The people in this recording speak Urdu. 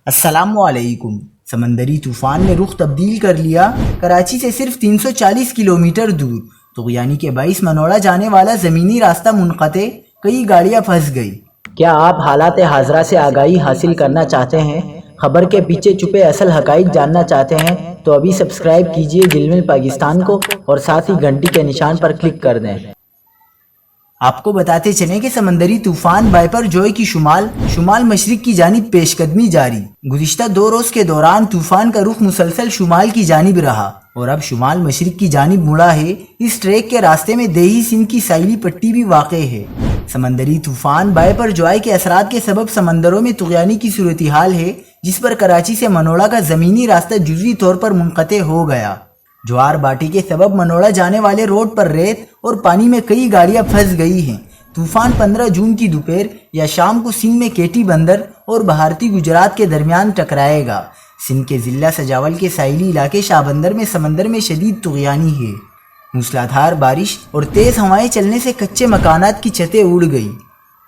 السلام علیکم۔ سمندری طوفان نے رخ تبدیل کر لیا، کراچی سے صرف 340 کلومیٹر دور طغیانی کے باعث منوڑا جانے والا زمینی راستہ منقطع، کئی گاڑیاں پھنس گئی۔ کیا آپ حالات حاضرہ سے آگاہی حاصل کرنا چاہتے ہیں؟ خبر کے پیچھے چھپے اصل حقائق جاننا چاہتے ہیں تو ابھی سبسکرائب کیجئے جلمل پاکستان کو اور ساتھ ہی گھنٹی کے نشان پر کلک کر دیں۔ آپ کو بتاتے چلیں کہ سمندری طوفان بائپر جوئے کی شمال مشرق کی جانب پیش قدمی جاری۔ گزشتہ 2 روز کے دوران طوفان کا رخ مسلسل شمال کی جانب رہا اور اب شمال مشرق کی جانب مڑا ہے۔ اس ٹریک کے راستے میں دیہی سندھ کی ساحلی پٹی بھی واقع ہے۔ سمندری طوفان بائپر جوئے کے اثرات کے سبب سمندروں میں طغیانی کی صورتحال ہے، جس پر کراچی سے منوڑا کا زمینی راستہ جزوی طور پر منقطع ہو گیا۔ جوار باٹی کے سبب منوڑا جانے والے روڈ پر ریت اور پانی میں کئی گاڑیاں پھنس گئی ہیں۔ طوفان 15 جون کی دوپہر یا شام کو سندھ میں کیٹی بندر اور بھارتی گجرات کے درمیان ٹکرائے گا۔ سندھ کے ضلع سجاول کے ساحلی علاقے شاہ بندر میں سمندر میں شدید طغیانی ہے۔ موسلادھار بارش اور تیز ہوائیں چلنے سے کچے مکانات کی چھتیں اڑ گئی۔